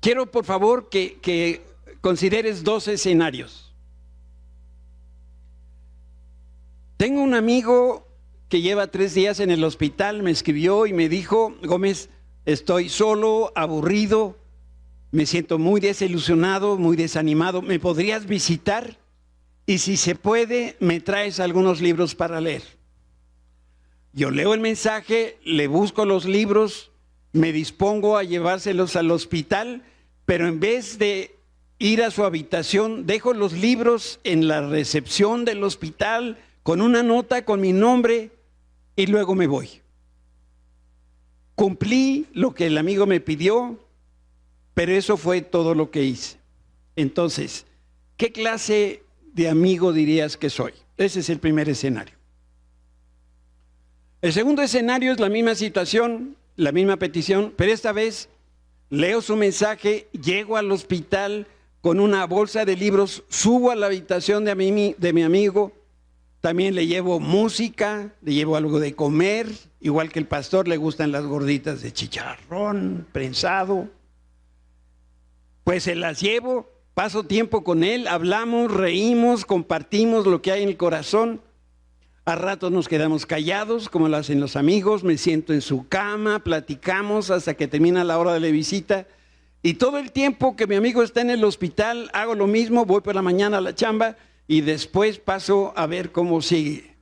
quiero por favor que consideres dos escenarios. Tengo un amigo que lleva 3 días en el hospital, me escribió y me dijo: Gómez, estoy solo, aburrido, me siento muy desilusionado, muy desanimado, ¿me podrías visitar? Y si se puede, me traes algunos libros para leer. Yo leo el mensaje, le busco los libros, me dispongo a llevárselos al hospital, pero en vez de ir a su habitación, dejo los libros en la recepción del hospital con una nota con mi nombre y luego me voy. Cumplí lo que el amigo me pidió, pero eso fue todo lo que hice. Entonces, ¿qué clase de amigo dirías que soy? Ese es el primer escenario. El segundo escenario es la misma situación, la misma petición, pero esta vez leo su mensaje, llego al hospital con una bolsa de libros, subo a la habitación de mi amigo, también le llevo música, le llevo algo de comer, igual que el pastor le gustan las gorditas de chicharrón prensado, pues se las llevo, paso tiempo con él, hablamos, reímos, compartimos lo que hay en el corazón. A ratos nos quedamos callados, como lo hacen los amigos, me siento en su cama, platicamos hasta que termina la hora de la visita. Y todo el tiempo que mi amigo está en el hospital, hago lo mismo, voy por la mañana a la chamba y después paso a ver cómo sigue.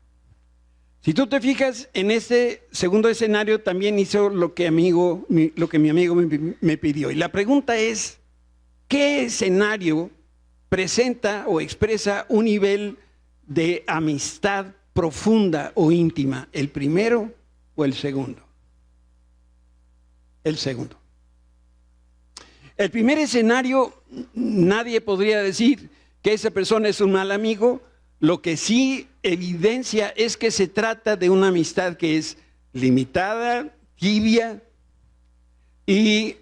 Si tú te fijas, en este segundo escenario también hizo lo que mi amigo me pidió. Y la pregunta es, ¿qué escenario presenta o expresa un nivel de amistad profunda o íntima? ¿El primero o el segundo? El segundo. El primer escenario, nadie podría decir que esa persona es un mal amigo. Lo que sí evidencia es que se trata de una amistad que es limitada, tibia, y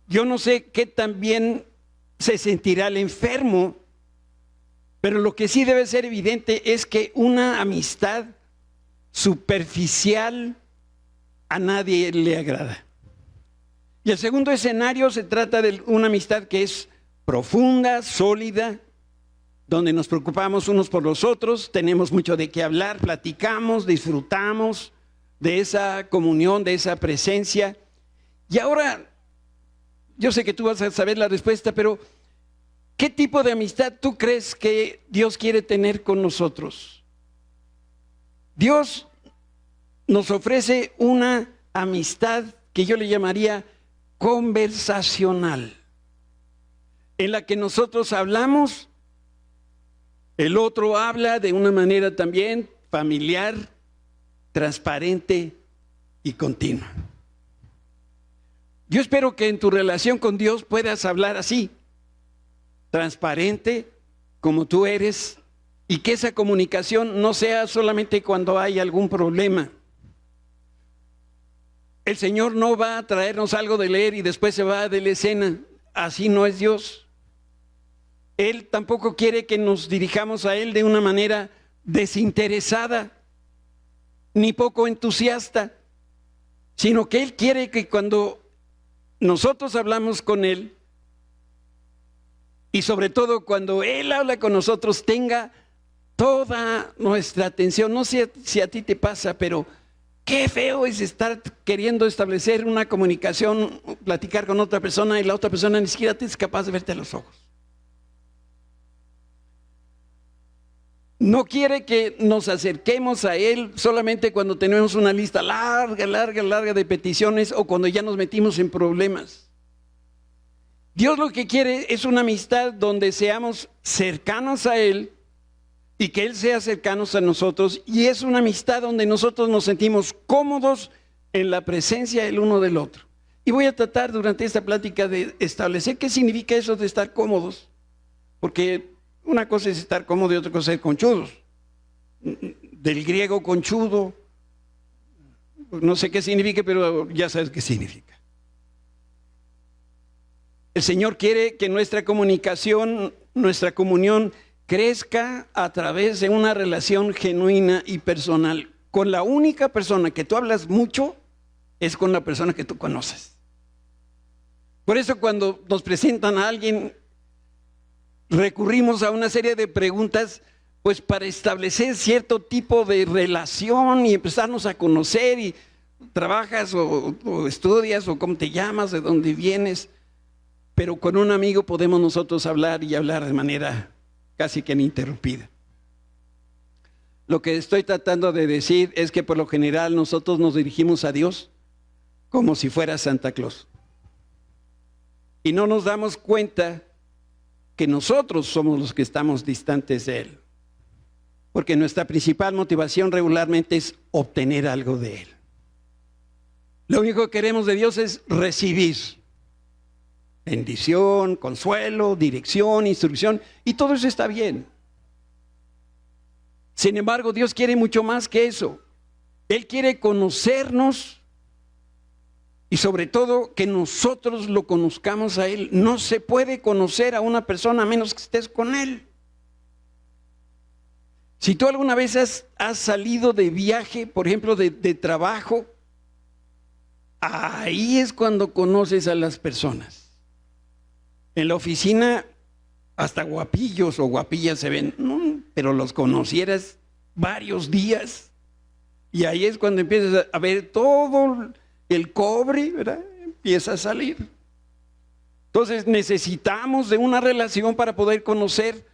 yo no sé qué tan bien se sentirá el enfermo, pero lo que sí debe ser evidente es que una amistad superficial a nadie le agrada. Y el segundo escenario se trata de una amistad que es profunda, sólida, donde nos preocupamos unos por los otros, tenemos mucho de qué hablar, platicamos, disfrutamos de esa comunión, de esa presencia. Y ahora, yo sé que tú vas a saber la respuesta, pero ¿qué tipo de amistad tú crees que Dios quiere tener con nosotros? Dios nos ofrece una amistad que yo le llamaría conversacional, en la que nosotros hablamos, el otro habla de una manera también familiar, transparente y continua. Yo espero que en tu relación con Dios puedas hablar así, transparente, como tú eres, y que esa comunicación no sea solamente cuando hay algún problema. El Señor no va a traernos algo de leer y después se va de la escena. Así no es Dios. Él tampoco quiere que nos dirijamos a Él de una manera desinteresada, ni poco entusiasta, sino que Él quiere que cuando nosotros hablamos con Él, y sobre todo cuando Él habla con nosotros, tenga toda nuestra atención. No sé si a ti te pasa, pero qué feo es estar queriendo establecer una comunicación, platicar con otra persona y la otra persona ni siquiera es capaz de verte a los ojos. No quiere que nos acerquemos a Él solamente cuando tenemos una lista larga de peticiones o cuando ya nos metimos en problemas. Dios lo que quiere es una amistad donde seamos cercanos a Él y que Él sea cercano a nosotros, y es una amistad donde nosotros nos sentimos cómodos en la presencia el uno del otro. Y voy a tratar durante esta plática de establecer qué significa eso de estar cómodos, porque una cosa es estar cómodo y otra cosa es ser conchudos. Del griego conchudo, no sé qué significa, pero ya sabes qué significa. El Señor quiere que nuestra comunicación, nuestra comunión crezca a través de una relación genuina y personal. Con la única persona que tú hablas mucho es con la persona que tú conoces. Por eso cuando nos presentan a alguien, recurrimos a una serie de preguntas, pues para establecer cierto tipo de relación y empezarnos a conocer. Y trabajas o estudias o cómo te llamas, de dónde vienes. Pero con un amigo podemos nosotros hablar y hablar de manera casi que ininterrumpida. Lo que estoy tratando de decir es que por lo general nosotros nos dirigimos a Dios como si fuera Santa Claus. Y no nos damos cuenta que nosotros somos los que estamos distantes de Él. Porque nuestra principal motivación regularmente es obtener algo de Él. Lo único que queremos de Dios es recibir bendición, consuelo, dirección, instrucción, y todo eso está bien. Sin embargo, Dios quiere mucho más que eso. Él quiere conocernos y sobre todo que nosotros lo conozcamos a Él. No se puede conocer a una persona a menos que estés con Él. Si tú alguna vez has salido de viaje, por ejemplo, de trabajo, ahí es cuando conoces a las personas. En la oficina, hasta guapillos o guapillas se ven, no, pero los conocieras varios días. Y ahí es cuando empiezas a ver todo el cobre, ¿verdad? Empieza a salir. Entonces necesitamos de una relación para poder conocer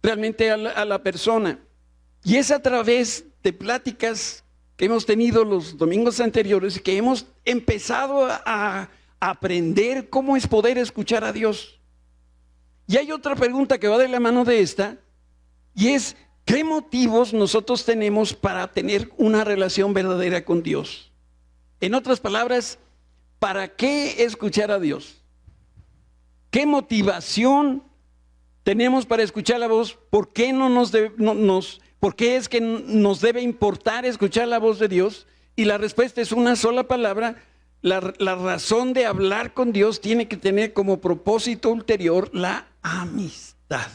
realmente a la persona. Y es a través de pláticas que hemos tenido los domingos anteriores que hemos empezado a aprender cómo es poder escuchar a Dios. Y hay otra pregunta que va de la mano de esta, y es, ¿qué motivos nosotros tenemos para tener una relación verdadera con Dios? En otras palabras, ¿para qué escuchar a Dios? ¿Qué motivación tenemos para escuchar la voz? ¿Por qué ¿por qué es que nos debe importar escuchar la voz de Dios? Y la respuesta es una sola palabra. La razón de hablar con Dios tiene que tener como propósito ulterior la amistad.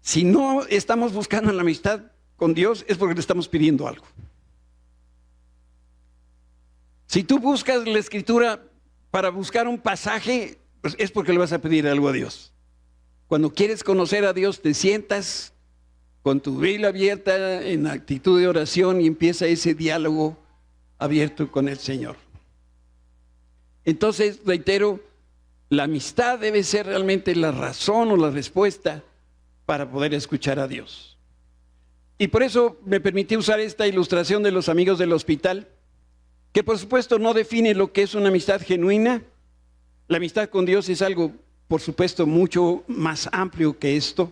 Si no estamos buscando la amistad con Dios, es porque le estamos pidiendo algo. Si tú buscas la Escritura para buscar un pasaje, pues es porque le vas a pedir algo a Dios. Cuando quieres conocer a Dios, te sientas con tu Biblia abierta en actitud de oración y empieza ese diálogo abierto con el Señor. Entonces, reitero, la amistad debe ser realmente la razón o la respuesta para poder escuchar a Dios. Y por eso me permití usar esta ilustración de los amigos del hospital, que por supuesto no define lo que es una amistad genuina. La amistad con Dios es algo, por supuesto, mucho más amplio que esto.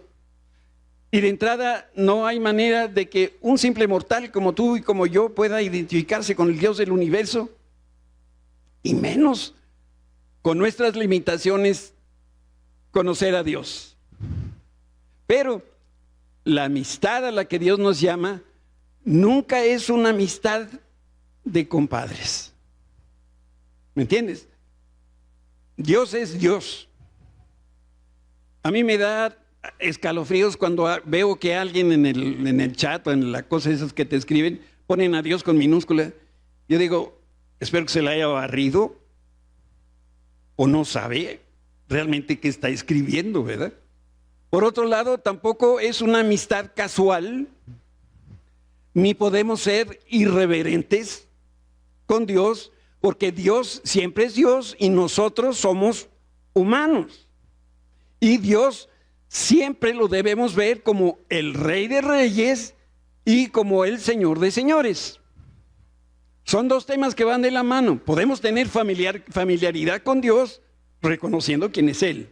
Y de entrada no hay manera de que un simple mortal como tú y como yo pueda identificarse con el Dios del universo, y menos con nuestras limitaciones conocer a Dios. Pero la amistad a la que Dios nos llama nunca es una amistad de compadres. ¿Me entiendes? Dios es Dios. A mí me da escalofríos cuando veo que alguien en el chat o en la cosa esas que te escriben ponen a Dios con minúscula. Yo digo, espero que se la haya barrido o no sabe realmente qué está escribiendo, ¿verdad? Por otro lado, tampoco es una amistad casual, ni podemos ser irreverentes con Dios, porque Dios siempre es Dios y nosotros somos humanos. Y Dios siempre lo debemos ver como el Rey de Reyes y como el Señor de Señores. Son dos temas que van de la mano. Podemos tener familiaridad con Dios reconociendo quién es Él.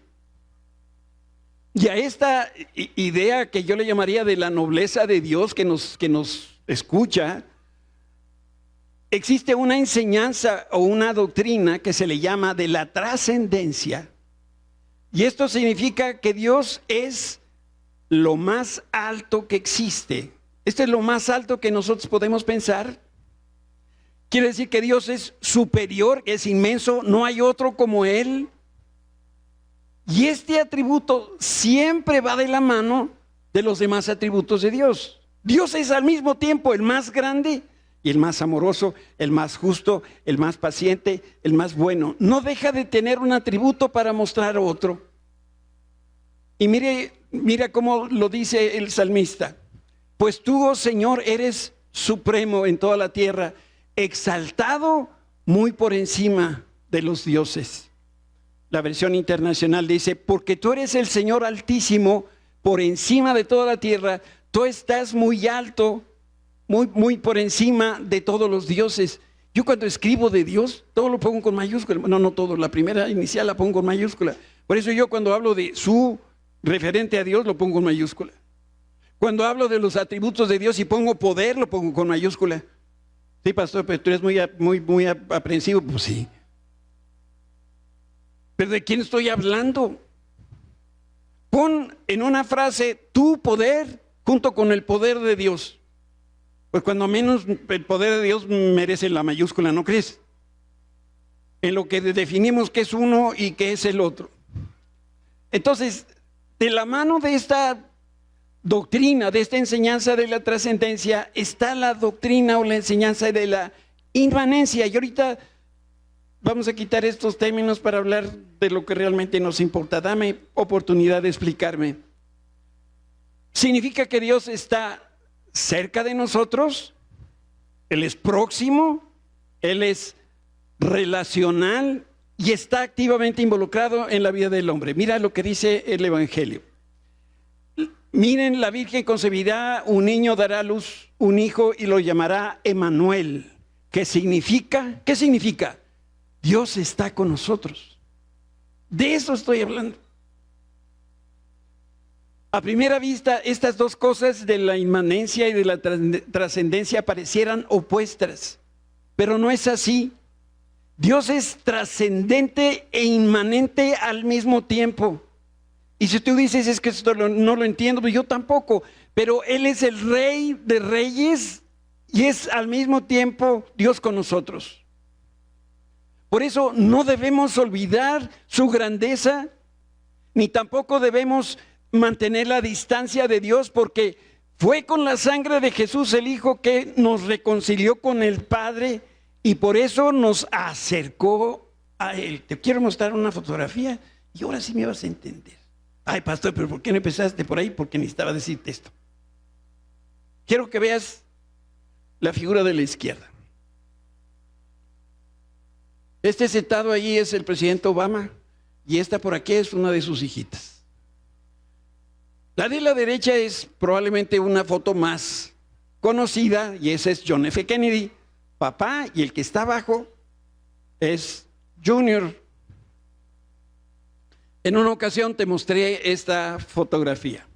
Y a esta idea que yo le llamaría de la nobleza de Dios que nos escucha, existe una enseñanza o una doctrina que se le llama de la trascendencia. Y esto significa que Dios es lo más alto que existe. Esto es lo más alto que nosotros podemos pensar. Quiere decir que Dios es superior, es inmenso, no hay otro como Él. Y este atributo siempre va de la mano de los demás atributos de Dios. Dios es al mismo tiempo el más grande y el más amoroso, el más justo, el más paciente, el más bueno. No deja de tener un atributo para mostrar otro. Y mira cómo lo dice el salmista. Pues tú, oh Señor, eres supremo en toda la tierra, exaltado muy por encima de los dioses. La versión internacional dice, porque tú eres el Señor altísimo, por encima de toda la tierra, tú estás muy alto, muy por encima de todos los dioses. Yo cuando escribo de Dios, todo lo pongo con mayúscula. No todo, la primera inicial la pongo con mayúscula. Por eso yo cuando hablo de su referente a Dios, lo pongo con mayúscula. Cuando hablo de los atributos de Dios y pongo poder, lo pongo con mayúscula. Sí, pastor, pero tú eres muy aprensivo. Pues sí. ¿Pero de quién estoy hablando? Pon en una frase tu poder junto con el poder de Dios. Pues cuando menos el poder de Dios merece la mayúscula, ¿no crees? En lo que definimos qué es uno y qué es el otro. Entonces, de la mano de esta doctrina, de esta enseñanza de la trascendencia, está la doctrina o la enseñanza de la inmanencia. Y ahorita vamos a quitar estos términos para hablar de lo que realmente nos importa. Dame oportunidad de explicarme. ¿Significa que Dios está cerca de nosotros? Él es próximo, Él es relacional y está activamente involucrado en la vida del hombre. Mira lo que dice el Evangelio. Miren, la Virgen concebirá un niño, dará a luz un hijo y lo llamará Emmanuel. ¿Qué significa? ¿Qué significa? Dios está con nosotros. De eso estoy hablando. A primera vista, estas dos cosas de la inmanencia y de la trascendencia parecieran opuestas, pero no es así. Dios es trascendente e inmanente al mismo tiempo. Y si tú dices, es que esto no lo entiendo, pues yo tampoco, pero Él es el Rey de Reyes y es al mismo tiempo Dios con nosotros. Por eso no debemos olvidar su grandeza, ni tampoco debemos mantener la distancia de Dios, porque fue con la sangre de Jesús el Hijo que nos reconcilió con el Padre y por eso nos acercó a Él. Te quiero mostrar una fotografía y ahora sí me vas a entender. Ay, pastor, pero ¿por qué no empezaste por ahí? Porque necesitaba decirte esto. Quiero que veas la figura de la izquierda. Este sentado allí es el presidente Obama y esta por aquí es una de sus hijitas. La de la derecha es probablemente una foto más conocida y ese es John F. Kennedy, papá, y el que está abajo es Junior. En una ocasión te mostré esta fotografía.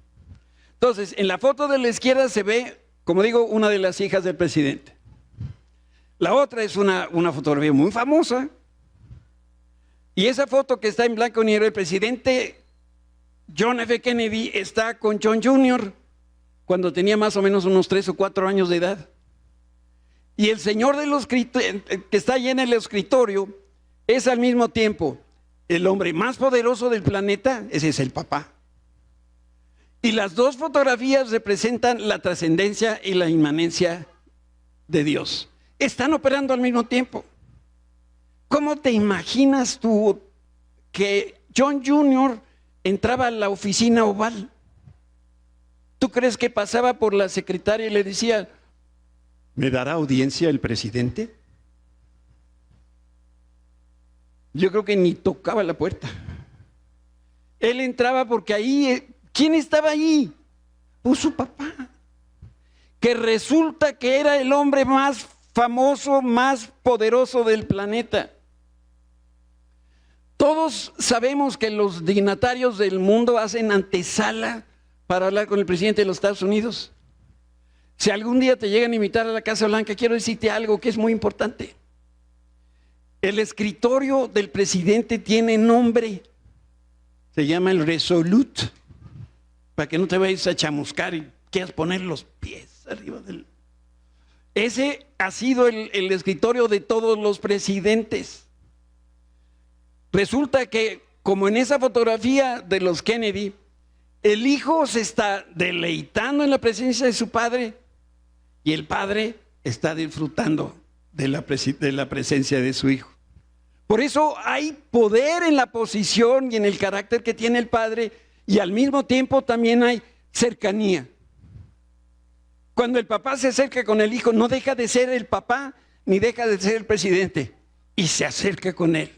Entonces, en la foto de la izquierda se ve, como digo, una de las hijas del presidente. La otra es una fotografía muy famosa. Y esa foto que está en blanco y negro, el presidente John F. Kennedy está con John Jr. cuando tenía más o menos unos 3 o 4 años de edad. Y el señor que está allí en el escritorio es al mismo tiempo el hombre más poderoso del planeta, ese es el papá. Y las dos fotografías representan la trascendencia y la inmanencia de Dios. Están operando al mismo tiempo. ¿Cómo te imaginas tú que John Jr. entraba a la oficina oval? ¿Tú crees que pasaba por la secretaria y le decía, ¿me dará audiencia el presidente? Yo creo que ni tocaba la puerta. Él entraba porque ahí, ¿quién estaba ahí? Pues su papá, que resulta que era el hombre más famoso, más poderoso del planeta. Todos sabemos que los dignatarios del mundo hacen antesala para hablar con el presidente de los Estados Unidos. Si algún día te llegan a invitar a la Casa Blanca, quiero decirte algo que es muy importante. El escritorio del presidente tiene nombre. Se llama el Resolute. Para que no te vayas a chamuscar y quieras poner los pies arriba del... Ese ha sido el escritorio de todos los presidentes. Resulta que, como en esa fotografía de los Kennedy, el hijo se está deleitando en la presencia de su padre y el padre está disfrutando de la presencia de su Hijo. Por eso hay poder en la posición y en el carácter que tiene el Padre, y al mismo tiempo también hay cercanía. Cuando el papá se acerca con el hijo, no deja de ser el papá ni deja de ser el presidente, y se acerca con él.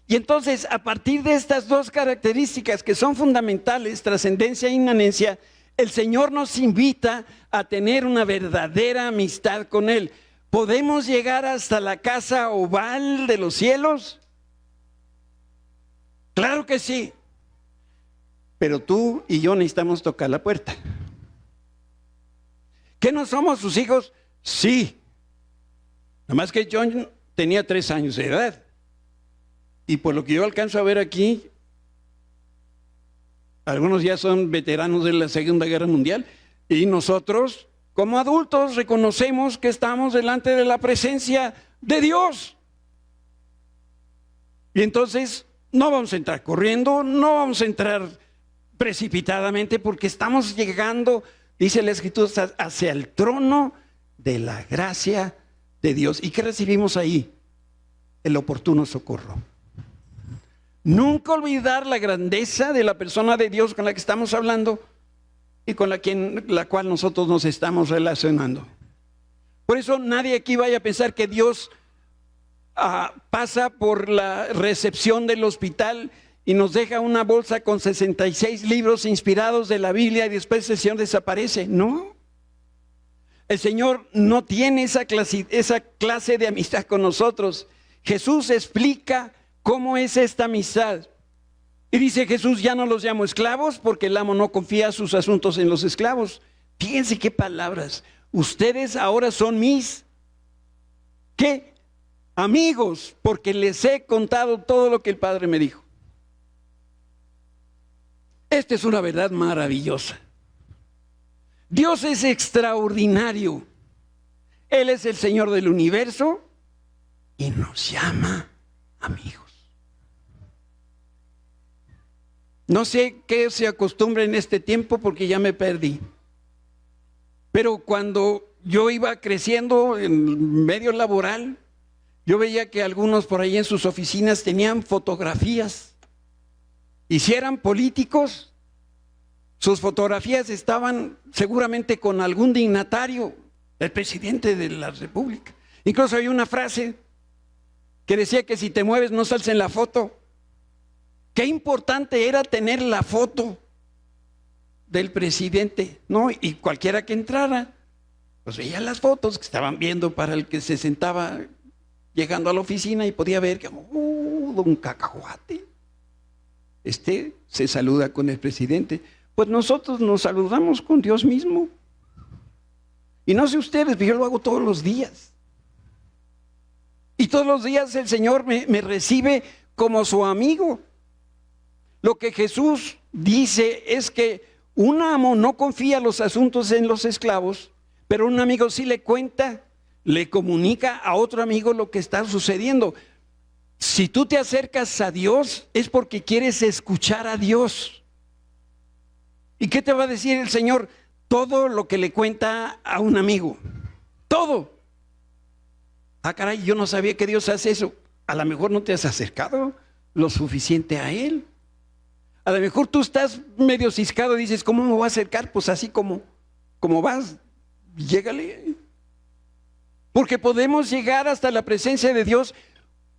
Y entonces, a partir de estas dos características que son fundamentales, trascendencia e inmanencia, el Señor nos invita a tener una verdadera amistad con Él. ¿Podemos llegar hasta la casa oval de los cielos? Claro que sí. Pero tú y yo necesitamos tocar la puerta. ¿Que no somos sus hijos? Sí. Nada más que John tenía 3 años de edad. Y por lo que yo alcanzo a ver aquí, algunos ya son veteranos de la Segunda Guerra Mundial. Y nosotros, como adultos, reconocemos que estamos delante de la presencia de Dios. Y entonces no vamos a entrar corriendo, no vamos a entrar precipitadamente, porque estamos llegando, dice la Escritura, hacia el trono de la gracia de Dios. ¿Y qué recibimos ahí? El oportuno socorro. Nunca olvidar la grandeza de la persona de Dios con la que estamos hablando y con la cual nosotros nos estamos relacionando. Por eso nadie aquí vaya a pensar que Dios pasa por la recepción del hospital y nos deja una bolsa con 66 libros inspirados de la Biblia y después el Señor desaparece. No. El Señor no tiene esa clase de amistad con nosotros. Jesús explica cómo es esta amistad. Y dice Jesús: ya no los llamo esclavos, porque el amo no confía sus asuntos en los esclavos. Fíjense qué palabras. Ustedes ahora son mis, ¿qué? Amigos, porque les he contado todo lo que el Padre me dijo. Esta es una verdad maravillosa. Dios es extraordinario. Él es el Señor del universo y nos llama amigos. No sé qué se acostumbra en este tiempo, porque ya me perdí. Pero cuando yo iba creciendo en medio laboral, yo veía que algunos por ahí en sus oficinas tenían fotografías. Y si eran políticos, sus fotografías estaban seguramente con algún dignatario, el presidente de la República. Incluso hay una frase que decía que si te mueves no sales en la foto. Qué importante era tener la foto del presidente, ¿no? Y cualquiera que entrara, pues veía las fotos que estaban viendo para el que se sentaba llegando a la oficina y podía ver que, don Cacahuate, se saluda con el presidente. Pues nosotros nos saludamos con Dios mismo. Y no sé ustedes, pero yo lo hago todos los días. Y todos los días el Señor me recibe como su amigo. Lo que Jesús dice es que un amo no confía los asuntos en los esclavos, pero un amigo sí le cuenta, le comunica a otro amigo lo que está sucediendo. Si tú te acercas a Dios, es porque quieres escuchar a Dios. ¿Y qué te va a decir el Señor? Todo lo que le cuenta a un amigo. Todo. Ah, caray, yo no sabía que Dios hace eso. A lo mejor no te has acercado lo suficiente a Él. A lo mejor tú estás medio ciscado y dices: ¿cómo me voy a acercar? Pues así como vas, llégale. Porque podemos llegar hasta la presencia de Dios.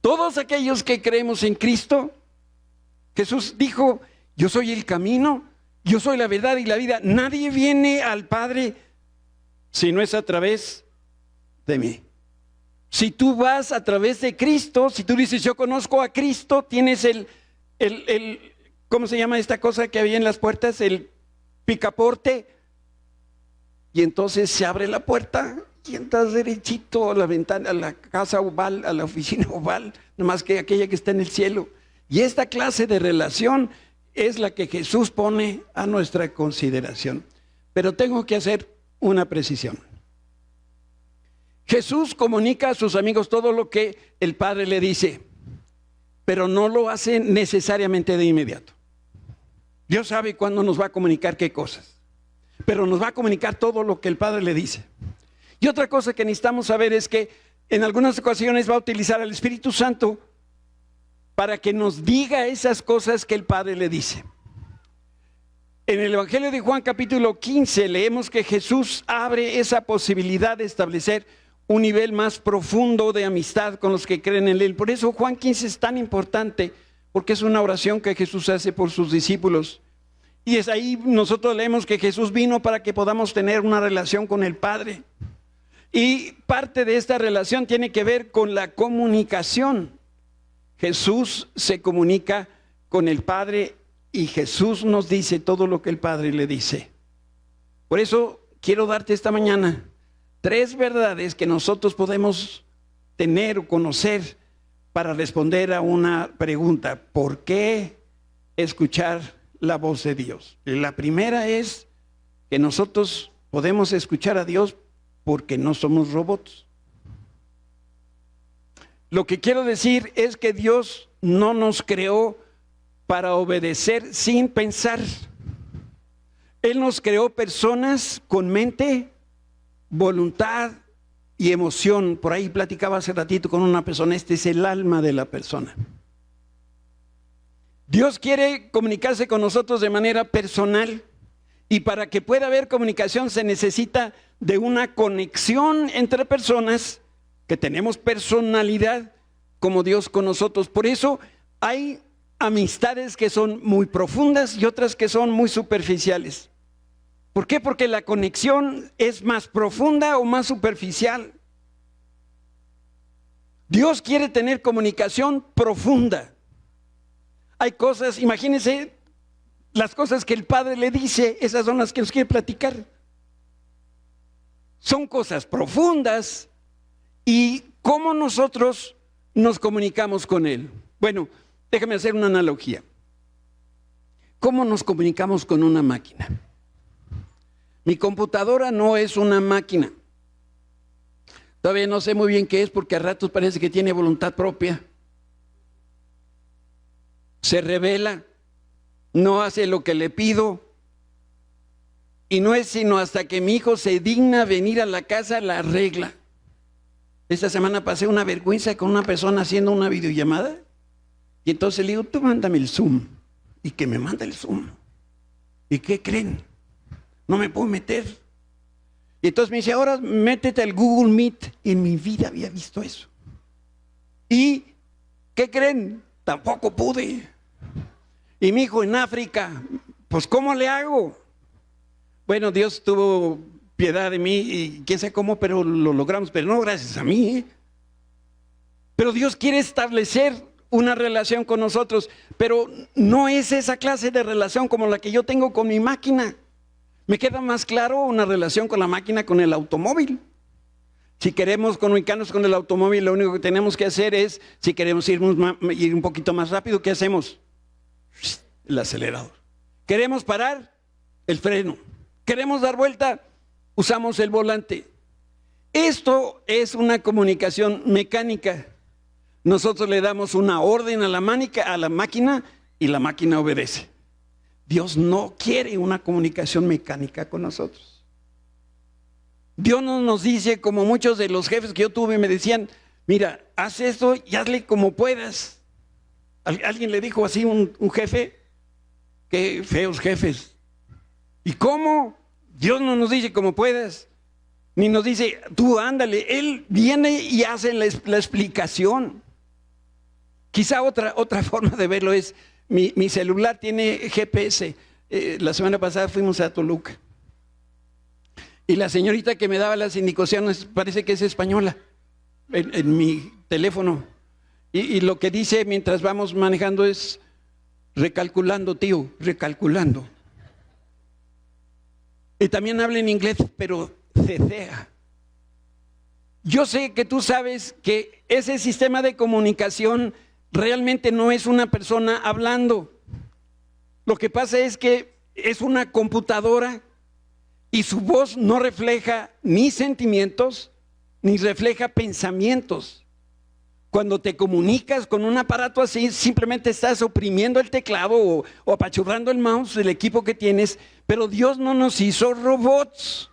Todos aquellos que creemos en Cristo, Jesús dijo: yo soy el camino, yo soy la verdad y la vida. Nadie viene al Padre si no es a través de mí. Si tú vas a través de Cristo, si tú dices: yo conozco a Cristo, tienes el ¿cómo se llama esta cosa que había en las puertas? El picaporte. Y entonces se abre la puerta y entras derechito a la ventana, a la casa oval, a la oficina oval, nomás que aquella que está en el cielo. Y esta clase de relación es la que Jesús pone a nuestra consideración. Pero tengo que hacer una precisión. Jesús comunica a sus amigos todo lo que el Padre le dice, pero no lo hace necesariamente de inmediato. Dios sabe cuándo nos va a comunicar qué cosas, pero nos va a comunicar todo lo que el Padre le dice. Y otra cosa que necesitamos saber es que en algunas ocasiones va a utilizar al Espíritu Santo para que nos diga esas cosas que el Padre le dice. En el Evangelio de Juan capítulo 15 leemos que Jesús abre esa posibilidad de establecer un nivel más profundo de amistad con los que creen en Él. Por eso Juan 15 es tan importante, porque es una oración que Jesús hace por sus discípulos. Y es ahí nosotros leemos que Jesús vino para que podamos tener una relación con el Padre. Y parte de esta relación tiene que ver con la comunicación. Jesús se comunica con el Padre y Jesús nos dice todo lo que el Padre le dice. Por eso quiero darte esta mañana 3 verdades que nosotros podemos tener o conocer para responder a una pregunta: ¿por qué escuchar la voz de Dios? La primera es que nosotros podemos escuchar a Dios porque no somos robots. Lo que quiero decir es que Dios no nos creó para obedecer sin pensar. Él nos creó personas con mente, voluntad y emoción. Por ahí platicaba hace ratito con una persona, este es el alma de la persona. Dios quiere comunicarse con nosotros de manera personal, y para que pueda haber comunicación se necesita de una conexión entre personas que tenemos personalidad como Dios con nosotros. Por eso hay amistades que son muy profundas y otras que son muy superficiales. ¿Por qué? Porque la conexión es más profunda o más superficial. Dios quiere tener comunicación profunda. Hay cosas, imagínense, las cosas que el Padre le dice, esas son las que nos quiere platicar. Son cosas profundas. ¿Y cómo nosotros nos comunicamos con Él? Bueno, déjame hacer una analogía. ¿Cómo nos comunicamos con una máquina? Mi computadora no es una máquina. Todavía no sé muy bien qué es, porque a ratos parece que tiene voluntad propia. Se rebela, no hace lo que le pido. Y no es sino hasta que mi hijo se digna venir a la casa, la arregla. Esta semana pasé una vergüenza con una persona haciendo una videollamada. Y entonces le digo, tú mándame el Zoom. Y que me manda el Zoom. ¿Y qué creen? No me puedo meter. Y entonces me dice, ahora métete al Google Meet. En mi vida había visto eso. ¿Y qué creen? Tampoco pude. Y mi hijo en África, pues ¿cómo le hago? Bueno, Dios tuvo piedad de mí y quién sabe cómo, pero lo logramos, pero no gracias a mí, ¿eh? Pero Dios quiere establecer una relación con nosotros, pero no es esa clase de relación como la que yo tengo con mi máquina. Me queda más claro una relación con la máquina, con el automóvil. Si queremos comunicarnos con el automóvil, lo único que tenemos que hacer es, si queremos ir un poquito más rápido, ¿qué hacemos? El acelerador. ¿Queremos parar? El freno. ¿Queremos dar vuelta? Usamos el volante. Esto es una comunicación mecánica. Nosotros le damos una orden a la máquina y la máquina obedece. Dios no quiere una comunicación mecánica con nosotros. Dios no nos dice, como muchos de los jefes que yo tuve me decían, mira, haz esto y hazle como puedas. Alguien le dijo así un jefe, qué feos jefes. ¿Y cómo? Dios no nos dice como puedas, ni nos dice, tú ándale. Él viene y hace la explicación. Quizá otra forma de verlo es, mi celular tiene GPS. La semana pasada fuimos a Toluca. Y la señorita que me daba las indicaciones parece que es española en mi teléfono. Y lo que dice mientras vamos manejando es, recalculando, tío, recalculando. Y también habla en inglés, pero cecea. Yo sé que tú sabes que ese sistema de comunicación realmente no es una persona hablando. Lo que pasa es que es una computadora y su voz no refleja ni sentimientos, ni refleja pensamientos. Cuando te comunicas con un aparato así, simplemente estás oprimiendo el teclado o apachurrando el mouse del equipo que tienes, pero Dios no nos hizo robots.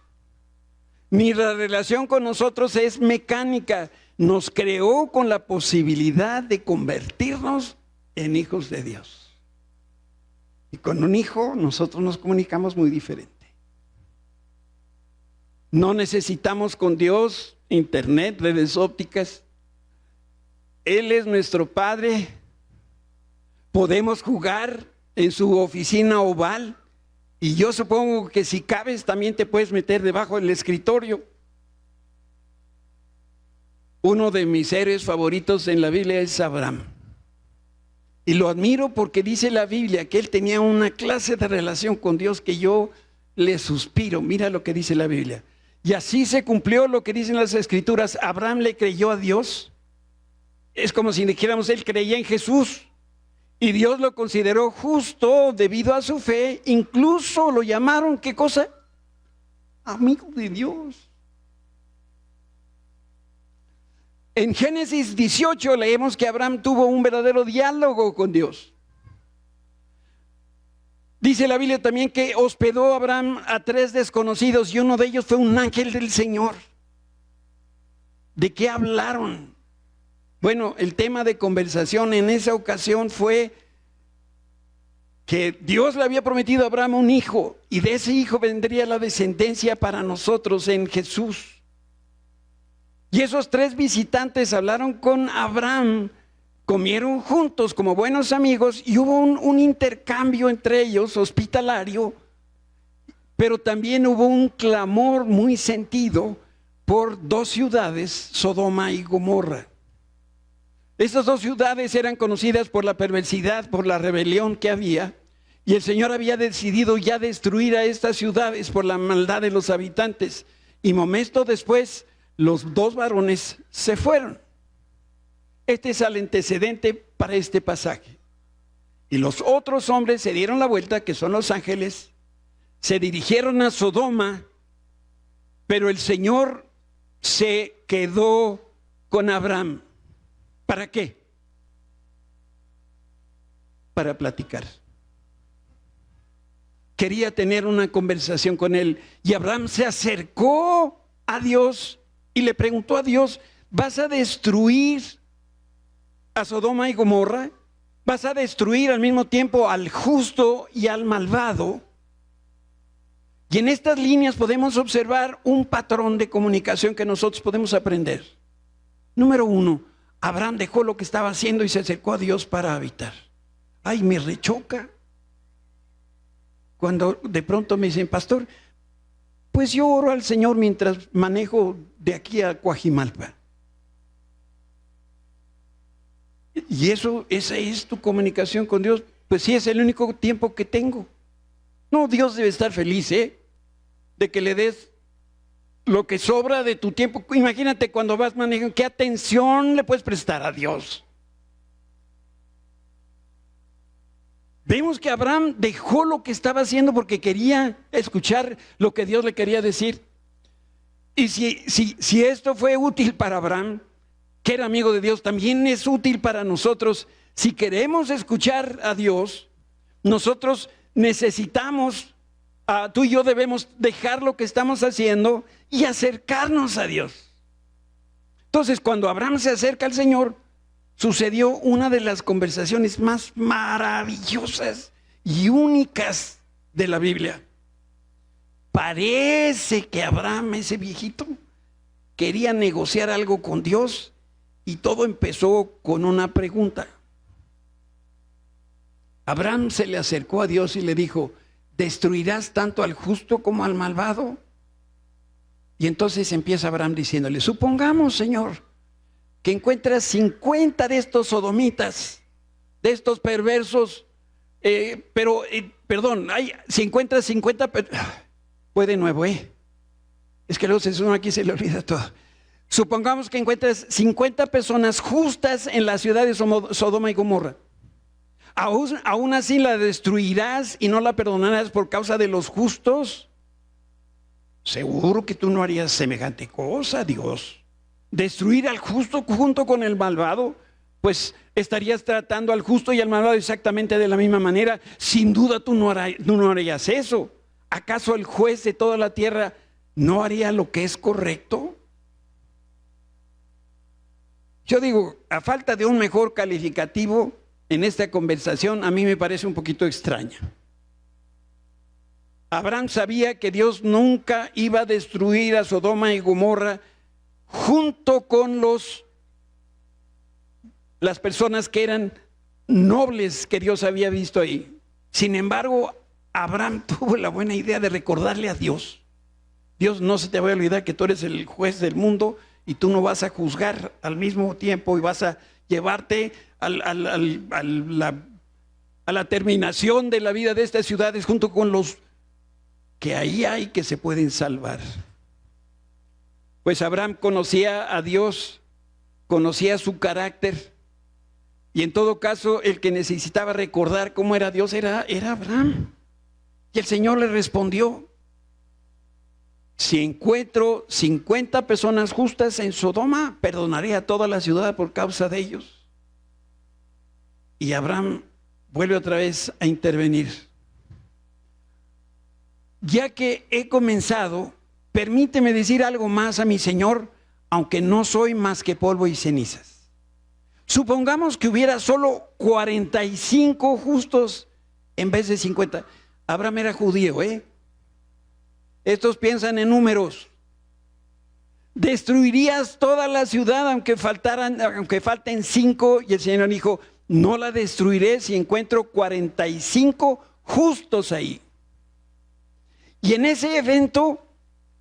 Ni la relación con nosotros es mecánica. Nos creó con la posibilidad de convertirnos en hijos de Dios. Y con un hijo nosotros nos comunicamos muy diferente. No necesitamos con Dios internet, redes ópticas. Él es nuestro Padre. Podemos jugar en su oficina oval. Y yo supongo que si cabes también te puedes meter debajo del escritorio. Uno de mis héroes favoritos en la Biblia es Abraham. Y lo admiro porque dice la Biblia que él tenía una clase de relación con Dios que yo le suspiro. Mira lo que dice la Biblia. Y así se cumplió lo que dicen las Escrituras. Abraham le creyó a Dios. Es como si dijéramos, él creía en Jesús. Y Dios lo consideró justo debido a su fe. Incluso lo llamaron, ¿qué cosa? Amigo de Dios. En Génesis 18 leemos que Abraham tuvo un verdadero diálogo con Dios. Dice la Biblia también que hospedó Abraham a 3 desconocidos y uno de ellos fue un ángel del Señor. ¿De qué hablaron? Bueno, el tema de conversación en esa ocasión fue que Dios le había prometido a Abraham un hijo y de ese hijo vendría la descendencia para nosotros en Jesús. Y esos 3 visitantes hablaron con Abraham, comieron juntos como buenos amigos y hubo un intercambio entre ellos hospitalario, pero también hubo un clamor muy sentido por 2 ciudades, Sodoma y Gomorra. Estas 2 ciudades eran conocidas por la perversidad, por la rebelión que había, y el Señor había decidido ya destruir a estas ciudades por la maldad de los habitantes. Y momento después, los 2 varones se fueron. Este es el antecedente para este pasaje. Y los otros hombres se dieron la vuelta, que son los ángeles, se dirigieron a Sodoma, pero el Señor se quedó con Abraham. ¿Para qué? Para platicar. Quería tener una conversación con él. Y Abraham se acercó a Dios y le preguntó a Dios, ¿vas a destruir a Sodoma y Gomorra? ¿Vas a destruir al mismo tiempo al justo y al malvado? Y en estas líneas podemos observar un patrón de comunicación que nosotros podemos aprender. Número 1, Abraham dejó lo que estaba haciendo y se acercó a Dios para habitar. Ay, me rechoca cuando de pronto me dicen, pastor, pues yo oro al Señor mientras manejo de aquí a Coajimalpa. Y esa es tu comunicación con Dios. Pues sí, es el único tiempo que tengo. No, Dios debe estar feliz, de que le des lo que sobra de tu tiempo. Imagínate cuando vas manejando, ¿qué atención le puedes prestar a Dios? Vemos que Abraham dejó lo que estaba haciendo porque quería escuchar lo que Dios le quería decir. Y si esto fue útil para Abraham, que era amigo de Dios, también es útil para nosotros. Si queremos escuchar a Dios, nosotros necesitamos, tú y yo debemos dejar lo que estamos haciendo y acercarnos a Dios. Entonces, cuando Abraham se acerca al Señor, sucedió una de las conversaciones más maravillosas y únicas de la Biblia. Parece que Abraham, ese viejito, quería negociar algo con Dios y todo empezó con una pregunta. Abraham se le acercó a Dios y le dijo, ¿destruirás tanto al justo como al malvado? Y entonces empieza Abraham diciéndole, supongamos, Señor, que encuentras 50 de estos sodomitas, de estos perversos, si encuentras 50, puede nuevo, es que luego uno aquí se le olvida todo. Supongamos que encuentras 50 personas justas en la ciudad de Sodoma y Gomorra. ¿Aún así la destruirás y no la perdonarás por causa de los justos? Seguro que tú no harías semejante cosa, Dios. Destruir al justo junto con el malvado, pues estarías tratando al justo y al malvado exactamente de la misma manera. Sin duda tú no harías eso. ¿Acaso el juez de toda la tierra ¿no haría lo que es correcto? Yo digo, a falta de un mejor calificativo en esta conversación, a mí me parece un poquito extraña. Abraham sabía que Dios nunca iba a destruir a Sodoma y Gomorra junto con las personas que eran nobles que Dios había visto ahí. Sin embargo, Abraham tuvo la buena idea de recordarle a Dios: Dios, no se te va a olvidar que tú eres el juez del mundo y tú no vas a juzgar al mismo tiempo y vas a llevarte a la terminación de la vida de estas ciudades junto con los que ahí hay que se pueden salvar. Pues Abraham conocía a Dios, conocía su carácter, y en todo caso el que necesitaba recordar cómo era Dios era Abraham. Y el Señor le respondió: si encuentro 50 personas justas en Sodoma, perdonaré a toda la ciudad por causa de ellos. Y Abraham vuelve otra vez a intervenir. Ya que he comenzado, permíteme decir algo más a mi Señor, aunque no soy más que polvo y cenizas. Supongamos que hubiera solo 45 justos en vez de 50. Abraham era judío, ¿eh? Estos piensan en números. Destruirías toda la ciudad aunque falten 5, y el Señor dijo: no la destruiré si encuentro 45 justos ahí. Y en ese evento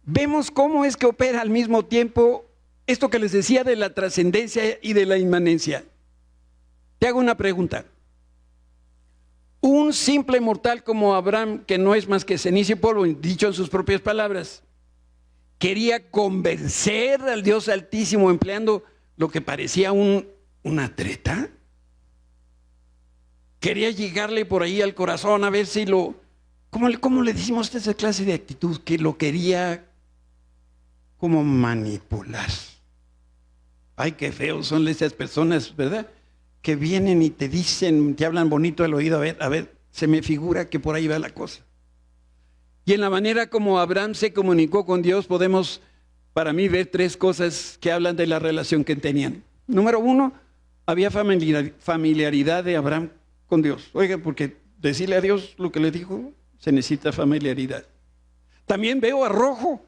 vemos cómo es que opera al mismo tiempo esto que les decía de la trascendencia y de la inmanencia. Te hago una pregunta. Un simple mortal como Abraham, que no es más que ceniza y polvo, dicho en sus propias palabras, quería convencer al Dios Altísimo empleando lo que parecía una treta. Quería llegarle por ahí al corazón a ver si ¿cómo le decimos a esa clase de actitud? Que lo quería como manipular. Ay, qué feos son esas personas, ¿verdad? Que vienen y te dicen, te hablan bonito al oído, a ver, se me figura que por ahí va la cosa. Y en la manera como Abraham se comunicó con Dios, podemos, para mí, ver 3 cosas que hablan de la relación que tenían. Número 1, había familiaridad de Abraham con Dios. Oiga, porque decirle a Dios lo que le dijo, se necesita familiaridad. También veo arrojo.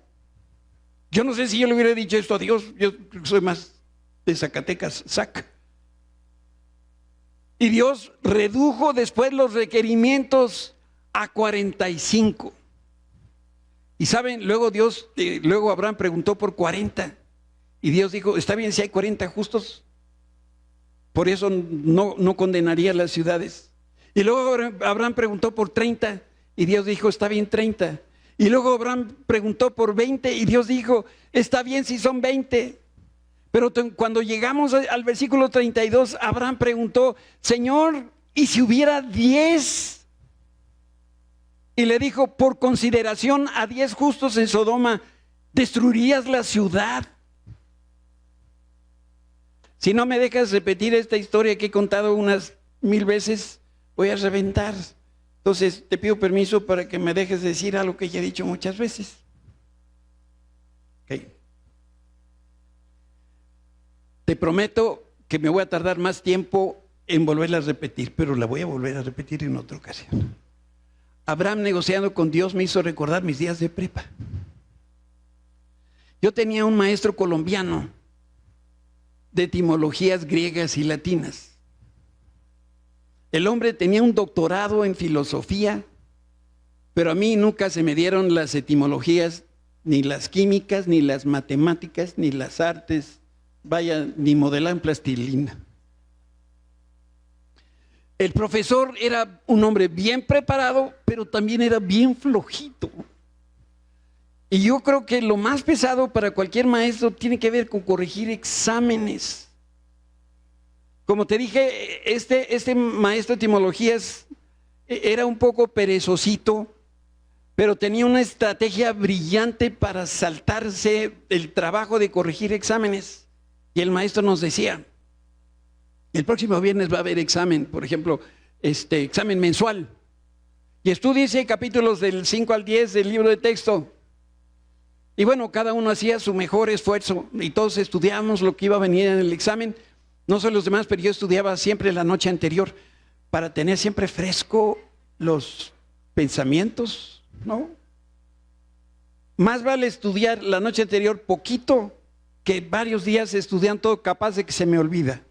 Yo no sé si yo le hubiera dicho esto a Dios, yo soy más de Zacatecas, sac. Y Dios redujo después los requerimientos a 45. Y saben, luego Abraham preguntó por 40. Y Dios dijo: está bien si hay 40 justos. Por eso no condenaría las ciudades. Y luego Abraham preguntó por 30. Y Dios dijo: está bien 30. Y luego Abraham preguntó por 20. Y Dios dijo: está bien si son 20. Pero cuando llegamos al versículo 32, Abraham preguntó: Señor, ¿y si hubiera 10? Y le dijo: por consideración a 10 justos en Sodoma, ¿destruirías la ciudad? Si no me dejas repetir esta historia que he contado unas 1000 veces, voy a reventar. Entonces te pido permiso para que me dejes decir algo que ya he dicho muchas veces. Okay. Te prometo que me voy a tardar más tiempo en volverla a repetir, pero la voy a volver a repetir en otra ocasión. Abraham, negociando con Dios, me hizo recordar mis días de prepa. Yo tenía un maestro colombiano de etimologías griegas y latinas. El hombre tenía un doctorado en filosofía, pero a mí nunca se me dieron las etimologías, ni las químicas, ni las matemáticas, ni las artes, vaya, ni modelar en plastilina. El profesor era un hombre bien preparado, pero también era bien flojito. Y yo creo que lo más pesado para cualquier maestro tiene que ver con corregir exámenes. Como te dije, este maestro de etimologías era un poco perezosito, pero tenía una estrategia brillante para saltarse el trabajo de corregir exámenes. Y el maestro nos decía: el próximo viernes va a haber examen, por ejemplo, examen mensual. Y estudie capítulos del 5 al 10 del libro de texto. Y bueno, cada uno hacía su mejor esfuerzo y todos estudiábamos lo que iba a venir en el examen. No sé los demás, pero yo estudiaba siempre la noche anterior para tener siempre fresco los pensamientos, ¿no? Más vale estudiar la noche anterior poquito que varios días estudiando capaz de que se me olvida.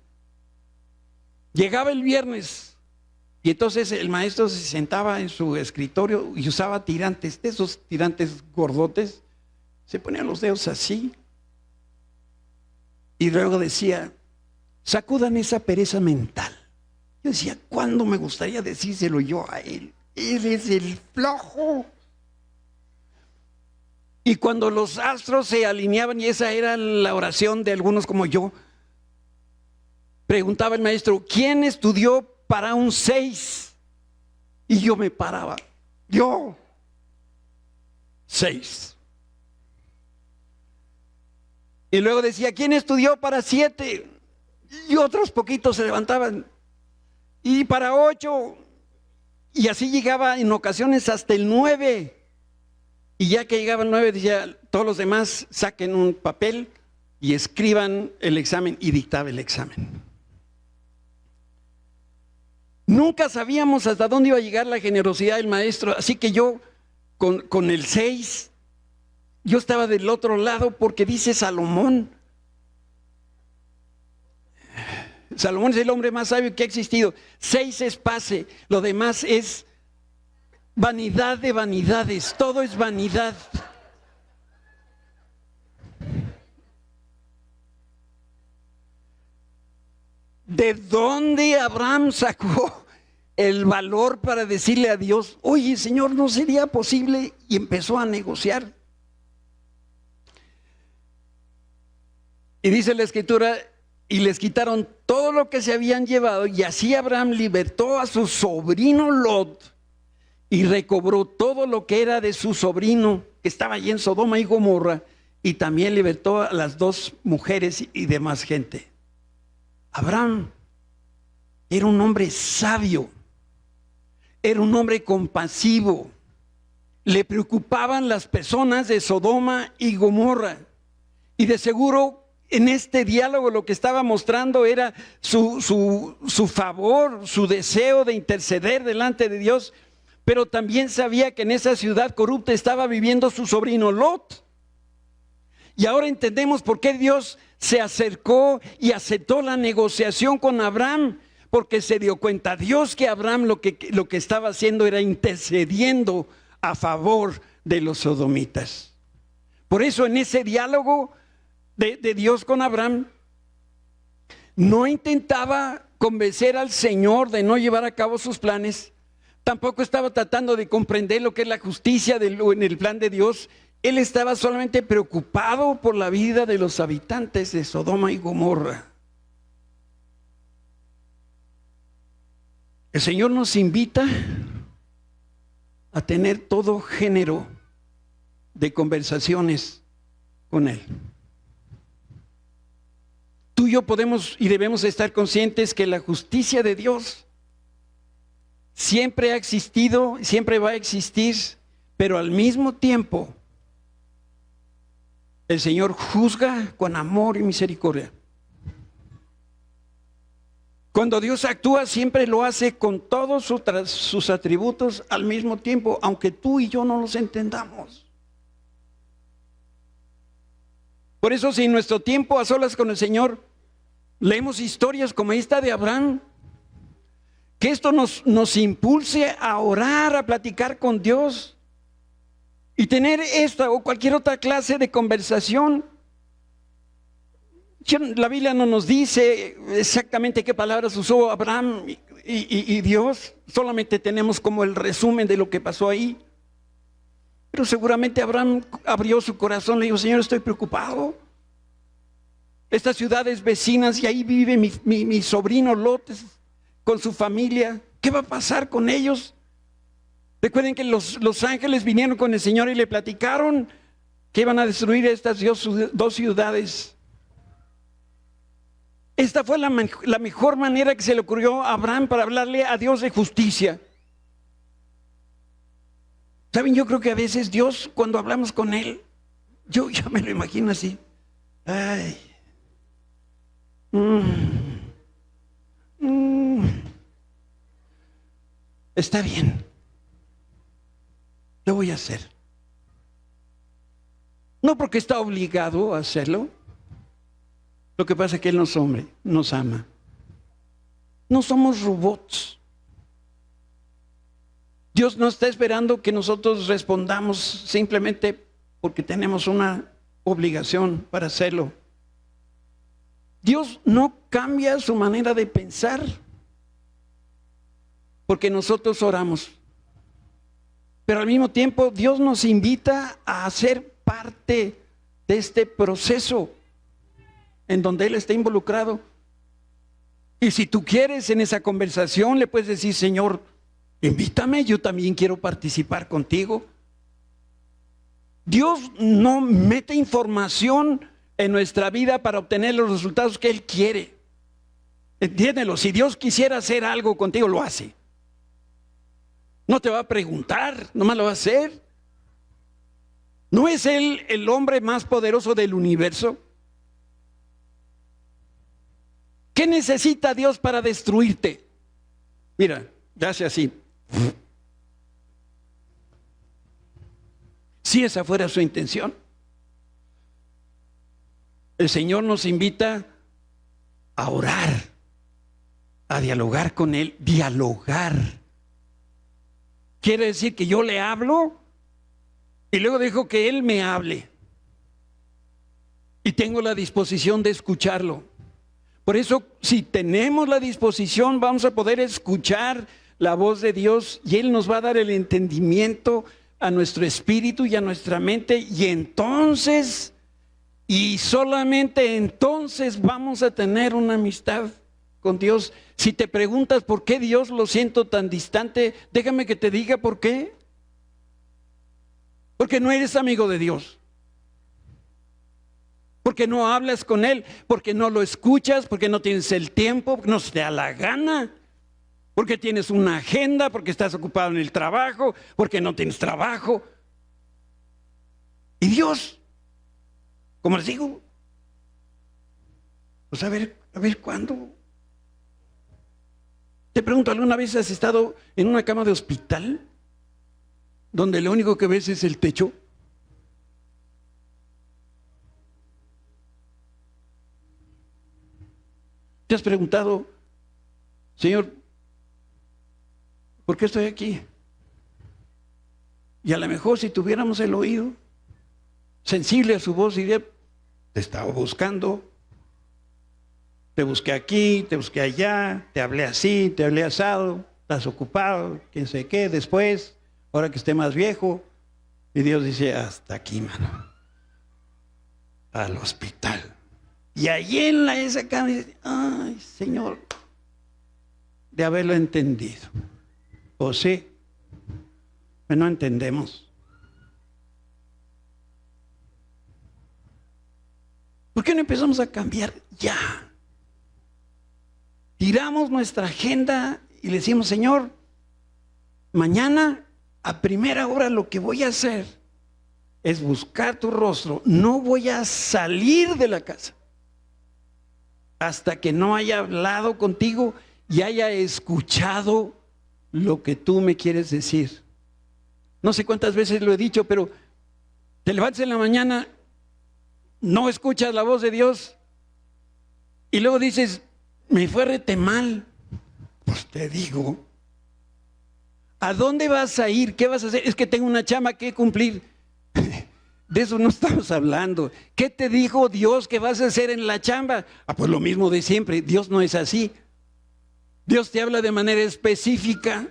Llegaba el viernes y entonces el maestro se sentaba en su escritorio y usaba tirantes, de esos tirantes gordotes, se ponía los dedos así y luego decía, sacudan esa pereza mental. Yo decía, ¿cuándo me gustaría decírselo yo a él? Él es el flojo. Y cuando los astros se alineaban, y esa era la oración de algunos como yo, preguntaba el maestro, ¿quién estudió para un 6? Y yo me paraba, yo, 6. Y luego decía, ¿quién estudió para 7? Y otros poquitos se levantaban. Y para 8. Y así llegaba en ocasiones hasta el 9. Y ya que llegaba el 9, decía, todos los demás saquen un papel y escriban el examen, y dictaba el examen. Nunca sabíamos hasta dónde iba a llegar la generosidad del maestro, así que yo con el 6, yo estaba del otro lado porque dice Salomón. Salomón es el hombre más sabio que ha existido. 6 es pase, lo demás es vanidad de vanidades, todo es vanidad. ¿De dónde Abraham sacó el valor para decirle a Dios, oye, Señor, no sería posible? Y empezó a negociar. Y dice la Escritura, y les quitaron todo lo que se habían llevado, y así Abraham libertó a su sobrino Lot y recobró todo lo que era de su sobrino que estaba allí en Sodoma y Gomorra, y también libertó a las 2 mujeres y demás gente. Abraham era un hombre sabio, era un hombre compasivo, le preocupaban las personas de Sodoma y Gomorra, y de seguro en este diálogo lo que estaba mostrando era su favor, su deseo de interceder delante de Dios, pero también sabía que en esa ciudad corrupta estaba viviendo su sobrino Lot. Y ahora entendemos por qué Dios se acercó y aceptó la negociación con Abraham, porque se dio cuenta Dios que Abraham lo que estaba haciendo era intercediendo a favor de los sodomitas. Por eso en ese diálogo de Dios con Abraham, no intentaba convencer al Señor de no llevar a cabo sus planes, tampoco estaba tratando de comprender lo que es la justicia en el plan de Dios. Él estaba solamente preocupado por la vida de los habitantes de Sodoma y Gomorra. El Señor nos invita a tener todo género de conversaciones con Él. Tú y yo podemos y debemos estar conscientes que la justicia de Dios siempre ha existido, siempre va a existir, pero al mismo tiempo el Señor juzga con amor y misericordia. Cuando Dios actúa, siempre lo hace con todos sus atributos al mismo tiempo, aunque tú y yo no los entendamos. Por eso, si en nuestro tiempo a solas con el Señor leemos historias como esta de Abraham, que esto nos impulse a orar, a platicar con Dios y tener esta o cualquier otra clase de conversación. La Biblia no nos dice exactamente qué palabras usó Abraham y Dios, solamente tenemos como el resumen de lo que pasó ahí. Pero seguramente Abraham abrió su corazón, le dijo, Señor, estoy preocupado. Estas ciudades vecinas, y ahí vive mi sobrino Lot con su familia. ¿Qué va a pasar con ellos? Recuerden que los ángeles vinieron con el Señor y le platicaron que iban a destruir estas 2 ciudades. Esta fue la mejor manera que se le ocurrió a Abraham para hablarle a Dios de justicia. ¿Saben? Yo creo que a veces Dios, cuando hablamos con Él, Yo ya me lo imagino así. Ay. Mm. Está bien. Lo voy a hacer. No porque está obligado a hacerlo. Lo que pasa es que Él nos hombre, nos ama. No somos robots. Dios no está esperando que nosotros respondamos simplemente porque tenemos una obligación para hacerlo. Dios no cambia su manera de pensar porque nosotros oramos. Pero al mismo tiempo Dios nos invita a ser parte de este proceso en donde Él está involucrado. Y si tú quieres en esa conversación, le puedes decir: Señor, invítame, yo también quiero participar contigo. Dios no mete información en nuestra vida para obtener los resultados que Él quiere. Entiéndelo, si Dios quisiera hacer algo contigo, lo hace. No te va a preguntar, nomás lo va a hacer. ¿No es Él el hombre más poderoso del universo? ¿Qué necesita Dios para destruirte? Mira, ya hace así. Si esa fuera su intención. El Señor nos invita a orar, a dialogar con Él. Dialogar quiere decir que yo le hablo y luego dejo que Él me hable. Y tengo la disposición de escucharlo. Por eso, si tenemos la disposición, vamos a poder escuchar la voz de Dios y Él nos va a dar el entendimiento a nuestro espíritu y a nuestra mente, y entonces, y solamente entonces, vamos a tener una amistad con Dios. Si te preguntas por qué Dios lo siento tan distante, déjame que te diga por qué. Porque no eres amigo de Dios. Porque no hablas con Él, porque no lo escuchas, porque no tienes el tiempo, porque no se te da la gana, porque tienes una agenda, porque estás ocupado en el trabajo, porque no tienes trabajo. Y Dios, como les digo, pues a ver cuándo. Te pregunto, ¿alguna vez has estado en una cama de hospital donde lo único que ves es el techo? ¿Te has preguntado, Señor, por qué estoy aquí? Y a lo mejor si tuviéramos el oído sensible a su voz, diría: te estaba buscando, te busqué aquí, te busqué allá, te hablé así, te hablé asado, estás ocupado, quién sé qué, después, ahora que esté más viejo. Y Dios dice: hasta aquí, mano, al hospital. Y allí en esa cama dice: ay, Señor, de haberlo entendido. ¿O sí? Pero no entendemos. ¿Por qué no empezamos a cambiar ya? Tiramos nuestra agenda y le decimos: Señor, mañana a primera hora lo que voy a hacer es buscar tu rostro. No voy a salir de la casa hasta que no haya hablado contigo y haya escuchado lo que tú me quieres decir. No sé cuántas veces lo he dicho, pero te levantas en la mañana, no escuchas la voz de Dios y luego dices: me fue rete mal. Pues te digo, ¿a dónde vas a ir? ¿Qué vas a hacer? Es que tengo una chamba que cumplir. De eso no estamos hablando. ¿Qué te dijo Dios que vas a hacer en la chamba? Pues lo mismo de siempre. Dios no es así. Dios te habla de manera específica.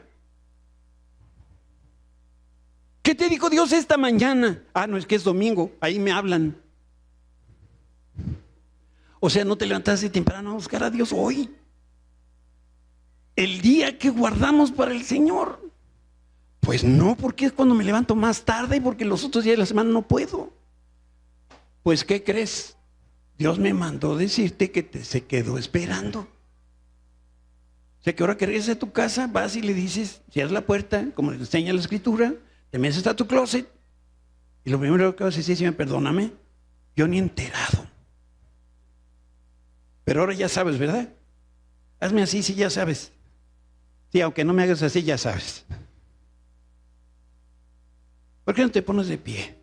¿Qué te dijo Dios esta mañana? No, es que es domingo, ahí me hablan. O sea, no te levantaste temprano a buscar a Dios hoy. El día que guardamos para el Señor. Pues no, porque es cuando me levanto más tarde, porque los otros días de la semana no puedo. Pues, ¿qué crees? Dios me mandó decirte que se quedó esperando. O sea, que ahora que regreses a tu casa, vas y le dices, cierras la puerta, como le enseña la Escritura, te metes a tu closet Y lo primero que vas a decir, Señor, perdóname, yo ni enterado. Pero ahora ya sabes, ¿verdad? Hazme así, sí, ya sabes. Sí, aunque no me hagas así, ya sabes. ¿Por qué no te pones de pie?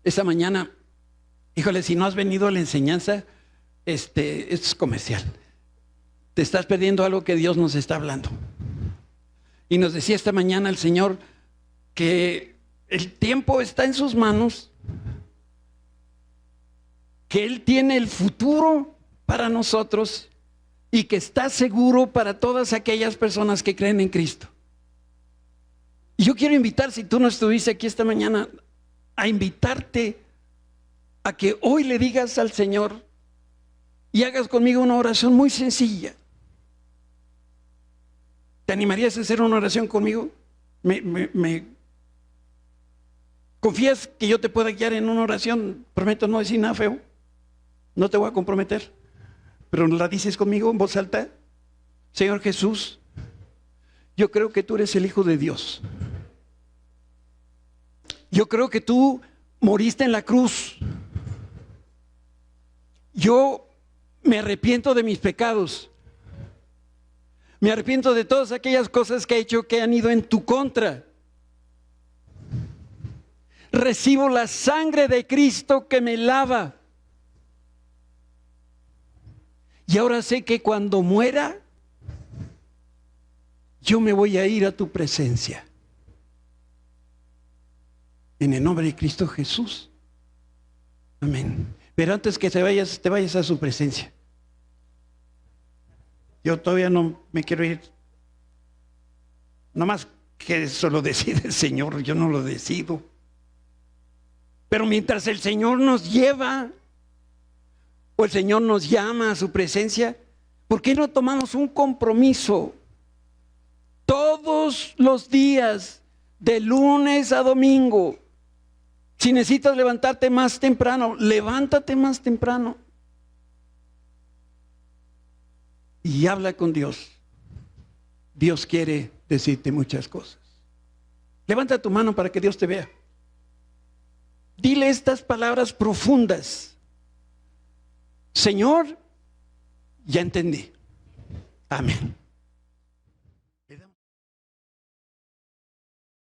Esta mañana, híjole, si no has venido a la enseñanza, esto es comercial. Te estás perdiendo algo que Dios nos está hablando. Y nos decía esta mañana el Señor que el tiempo está en sus manos, que Él tiene el futuro para nosotros y que está seguro para todas aquellas personas que creen en Cristo. Y yo quiero invitar, si tú no estuviste aquí esta mañana, a invitarte a que hoy le digas al Señor y hagas conmigo una oración muy sencilla. ¿Te animarías a hacer una oración conmigo? ¿Me confías que yo te pueda guiar en una oración? Prometo no decir nada feo. No te voy a comprometer. Pero la dices conmigo en voz alta. Señor Jesús, yo creo que tú eres el Hijo de Dios. Yo creo que tú moriste en la cruz. Yo me arrepiento de mis pecados. Me arrepiento de todas aquellas cosas que he hecho que han ido en tu contra. Recibo la sangre de Cristo que me lava. Y ahora sé que cuando muera, yo me voy a ir a tu presencia. En el nombre de Cristo Jesús. Amén. Pero antes que te vayas a su presencia. Yo todavía no me quiero ir. Nomás que eso lo decide el Señor, yo no lo decido. Pero mientras el Señor nos lleva, o el Señor nos llama a su presencia, ¿por qué no tomamos un compromiso todos los días, de lunes a domingo? Si necesitas levantarte más temprano, levántate más temprano. Y habla con Dios. Dios quiere decirte muchas cosas. Levanta tu mano para que Dios te vea. Dile estas palabras profundas. Señor, ya entendí. Amén.